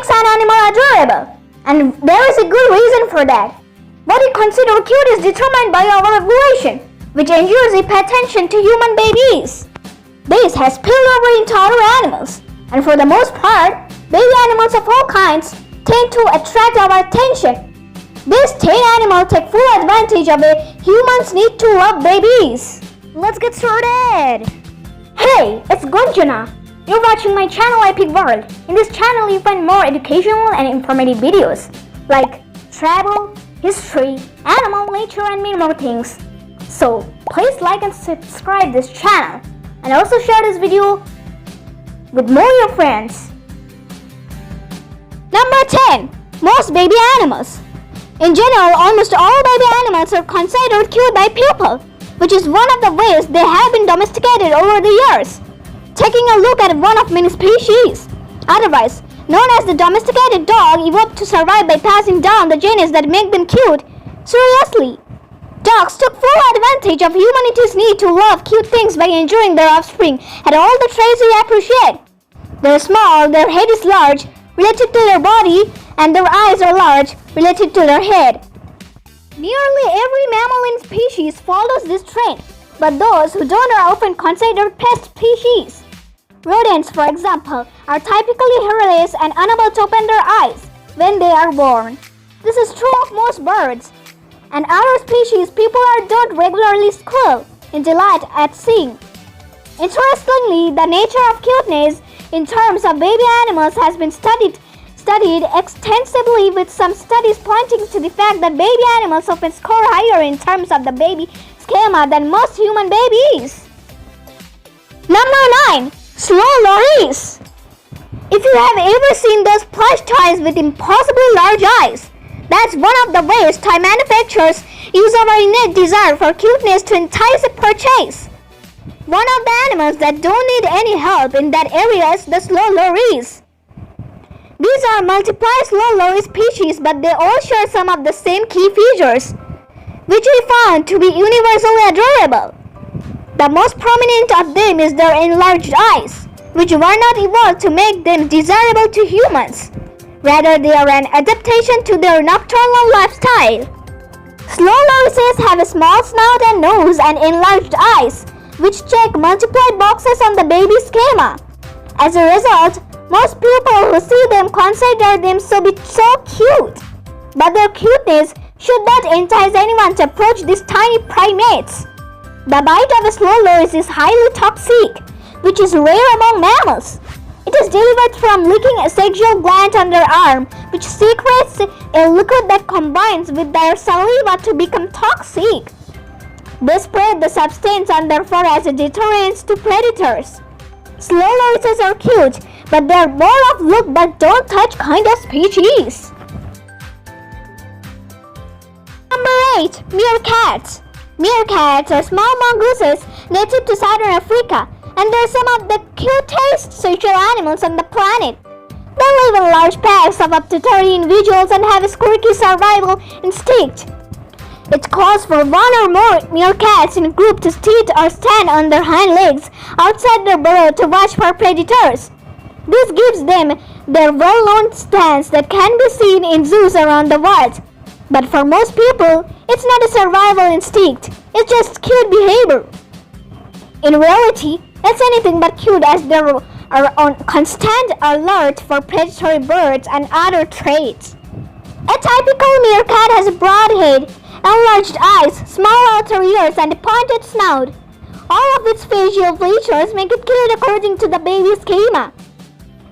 makes an animal adorable, and there is a good reason for that. What we consider cute is determined by our evolution, which ensures we pay attention to human babies. This has spilled over into other animals, and for the most part, baby animals of all kinds tend to attract our attention. These tame animals take full advantage of a human's need to love babies. Let's get started! Hey, it's Gunjana. You're watching my channel Epic World. In this channel you find more educational and informative videos like travel, history, animal, nature and many more things. So please like and subscribe this channel and also share this video with more your friends. Number 10. Most baby animals. In general, almost all baby animals are considered cute by people, which is one of the ways they have been domesticated over the years. Taking a look at one of many species, otherwise known as the domesticated dog, evolved to survive by passing down the genes that make them cute. Seriously, dogs took full advantage of humanity's need to love cute things by enjoying their offspring at all the traits we appreciate. They're small, their head is large, related to their body, and their eyes are large, related to their head. Nearly every mammalian species follows this trend, but those who don't are often considered pest species. Rodents, for example, are typically hairless and unable to open their eyes when they are born. This is true of most birds. And other species people don't regularly squeal in delight at seeing. Interestingly, the nature of cuteness in terms of baby animals has been studied extensively, with some studies pointing to the fact that baby animals often score higher in terms of the baby schema than most human babies. Number 9. Slow lorries. If you have ever seen those plush toys with impossibly large eyes, that's one of the ways toy manufacturers use our innate desire for cuteness to entice a purchase. One of the animals that don't need any help in that area is the slow lorries. These are multiple slow lorry species, but they all share some of the same key features, which we found to be universally adorable. The most prominent of them is their enlarged eyes, which were not evolved to make them desirable to humans. Rather, they are an adaptation to their nocturnal lifestyle. Slow lorises have a small snout and nose and enlarged eyes, which check multiple boxes on the baby schema. As a result, most people who see them consider them so cute. But their cuteness should not entice anyone to approach these tiny primates. The bite of a slow loris is highly toxic, which is rare among mammals. It is delivered from licking a sexual gland on their arm, which secretes a liquid that combines with their saliva to become toxic. They spread the substance on their fur as a deterrent to predators. Slow lorises are cute, but they are more of look but don't touch kind of species. Number 8. Meerkats. Meerkats are small mongooses native to southern Africa, and they're some of the cutest social animals on the planet. They live in large packs of up to 30 individuals and have a quirky survival instinct. It calls for one or more meerkats in a group to sit or stand on their hind legs outside their burrow to watch for predators. This gives them their well-known stance that can be seen in zoos around the world. But for most people, it's not a survival instinct, it's just cute behavior. In reality, it's anything but cute, as they are on constant alert for predatory birds and other traits. A typical meerkat has a broad head, enlarged eyes, small outer ears, and a pointed snout. All of its facial features make it cute according to the baby schema.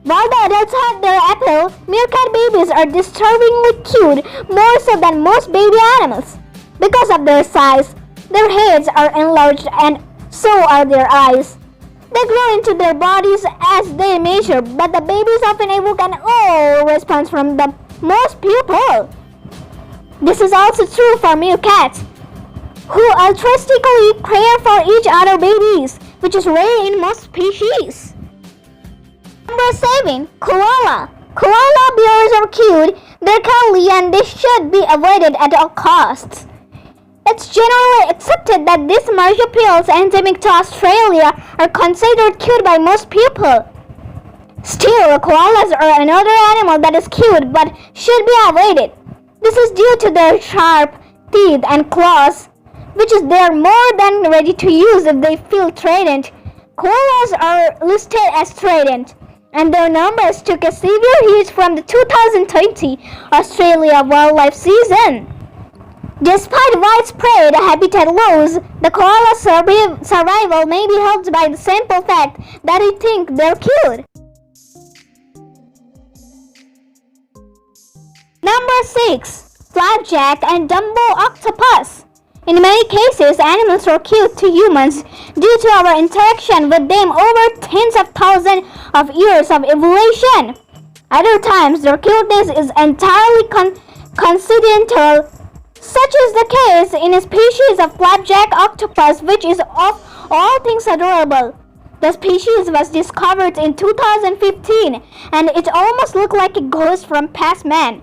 While the adults have their appeal, meerkat babies are disturbingly cute, more so than most baby animals. Because of their size, their heads are enlarged and so are their eyes. They grow into their bodies as they mature, but the babies often evoke an "oh" response from the most people. This is also true for meerkats, who altruistically care for each other babies, which is rare in most species. Number 7. Koala. Koala bears are cute, they're cuddly, and they should be avoided at all costs. It's generally accepted that these marsupials endemic to Australia are considered cute by most people. Still, koalas are another animal that is cute but should be avoided. This is due to their sharp teeth and claws, which is they are more than ready to use if they feel threatened. Koalas are listed as threatened, and their numbers took a severe hit from the 2020 Australia wildlife season. Despite widespread habitat loss, the koala survival may be helped by the simple fact that we think they're cute. Number 6. Flapjack and Dumbo octopus. In many cases, animals are cute to humans due to our interaction with them over tens of thousands of years of evolution. Other times, their cuteness is entirely coincidental, such is the case in a species of flapjack octopus, which is of all things adorable. The species was discovered in 2015, and it almost looked like a ghost from past man.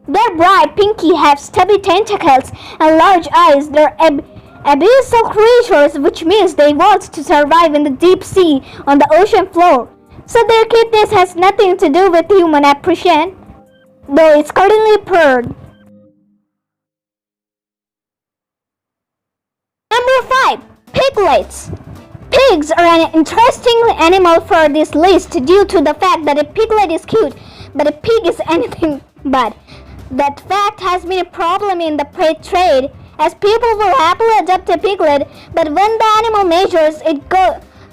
Their bright pinky have stubby tentacles and large eyes. They're abyssal creatures, which means they want to survive in the deep sea on the ocean floor. So their cuteness has nothing to do with human appreciation, though it's currently purred. Number 5. Piglets. Pigs are an interesting animal for this list due to the fact that a piglet is cute, but a pig is anything but. That fact has been a problem in the pet trade, as people will happily adopt a piglet, but when the animal matures, it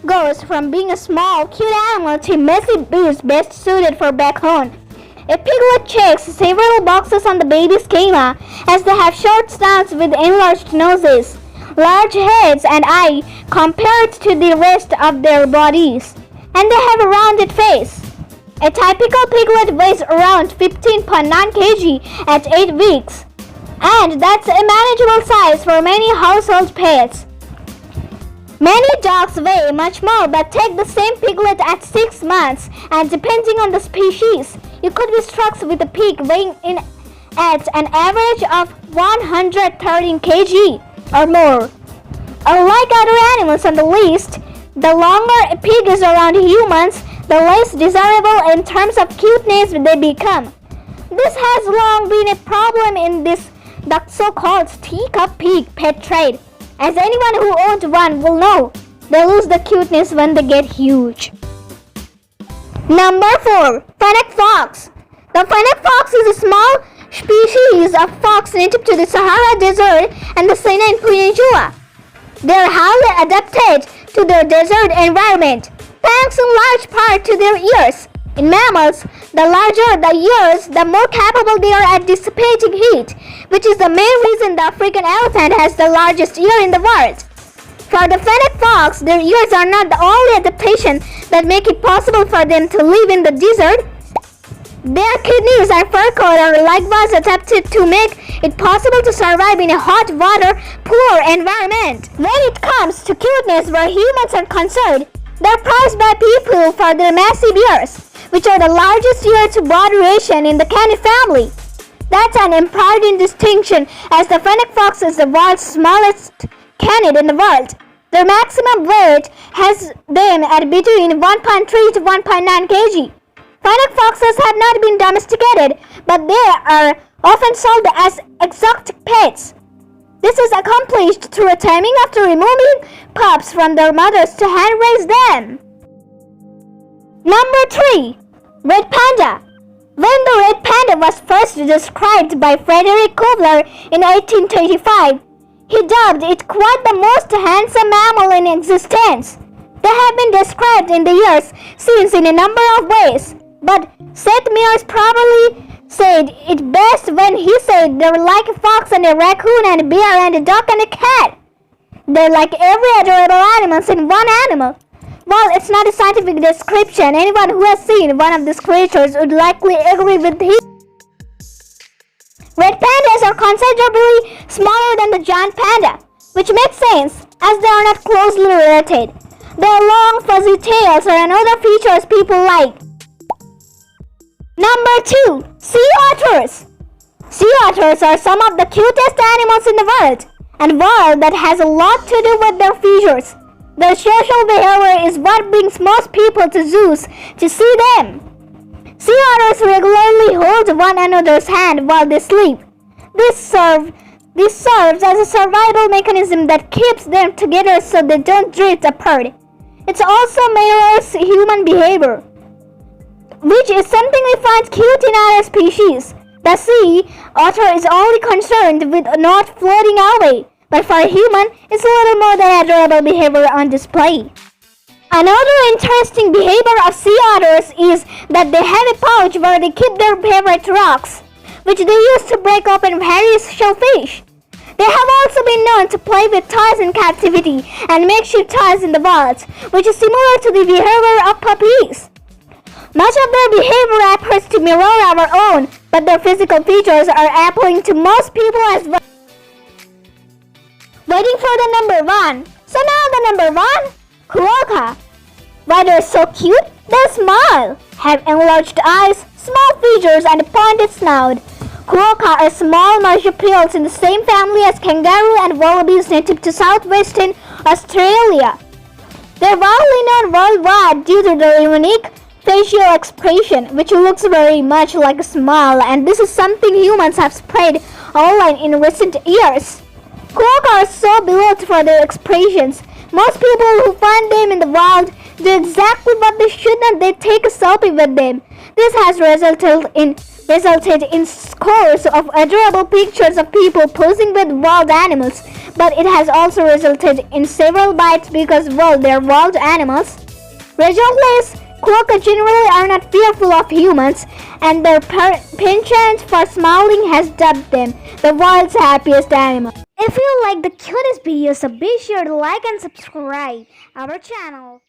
goes from being a small, cute animal to a messy beast best suited for back home. A piglet checks several boxes on the baby schema, as they have short snouts with enlarged noses, large heads and eyes compared to the rest of their bodies, and they have a rounded face. A typical piglet weighs around 15.9 kg at 8 weeks, and that's a manageable size for many household pets. Many dogs weigh much more but take the same piglet at 6 months, and depending on the species, you could be struck with a pig weighing in at an average of 113 kg or more. Unlike other animals on the list, the longer a pig is around humans, the less desirable in terms of cuteness they become. This has long been a problem in the so-called teacup pig pet trade, as anyone who owns one will know they lose the cuteness when they get huge. Number 4. Fennec fox. The fennec fox is a small species of fox native to the Sahara Desert and the Sinai Peninsula. They are highly adapted to their desert environment, thanks in large part to their ears. In mammals, the larger the ears, the more capable they are at dissipating heat, which is the main reason the African elephant has the largest ear in the world. For the fennec fox, their ears are not the only adaptation that make it possible for them to live in the desert. Their kidneys and fur coat are likewise adapted to make it possible to survive in a hot water, poor environment. When it comes to cuteness where humans are concerned, they're prized by people for their massive ears, which are the largest ear-to-body ratio in the canid family. That's an important distinction, as the fennec fox is the world's smallest canid in the world. Their maximum weight has them at between 1.3 to 1.9 kg. Fennec foxes have not been domesticated, but they are often sold as exotic pets. This is accomplished through a taming after removing pups from their mothers to hand-raise them. Number 3. Red panda. When the red panda was first described by Frederick Kubler in 1835, he dubbed it quite the most handsome mammal in existence. They have been described in the years since in a number of ways, but Seth Mears probably said it best when he said they're like a fox and a raccoon and a bear and a duck and a cat. They're like every adorable animal in one animal. While it's not a scientific description, anyone who has seen one of these creatures would likely agree with him. Red pandas are considerably smaller than the giant panda, which makes sense as they are not closely related. Their long fuzzy tails are another features people like. Number 2. Sea otters. Sea otters are some of the cutest animals in the world, and world that has a lot to do with their features. Their social behavior is what brings most people to zoos to see them. Sea otters regularly hold one another's hand while they sleep. This serves as a survival mechanism that keeps them together so they don't drift apart. It also mirrors human behavior, which is something we find cute in other species. The sea otter is only concerned with not floating away, but for a human, it's a little more than adorable behavior on display. Another interesting behavior of sea otters is that they have a pouch where they keep their favorite rocks, which they use to break open various shellfish. They have also been known to play with toys in captivity and makeshift toys in the wild, which is similar to the behavior of puppies. Much of their behavior appears to mirror our own, but their physical features are appealing to most people as well. Waiting for the number 1. So now the number 1, Koala. Why they're so cute? They smile, have enlarged eyes, small features, and a pointed snout. Koala are small marsupials in the same family as kangaroo and wallabies native to southwestern Australia. They're widely known worldwide due to their unique facial expression, which looks very much like a smile, and this is something humans have spread online in recent years. Koala are so beloved for their expressions. Most people who find them in the wild do exactly what they should and they take a selfie with them. This has resulted in scores of adorable pictures of people posing with wild animals, but it has also resulted in several bites because, well, they're wild animals. Regardless, koala generally are not fearful of humans, and their penchant for smiling has dubbed them the world's happiest animal. If you like the cutest videos, so be sure to like and subscribe our channel.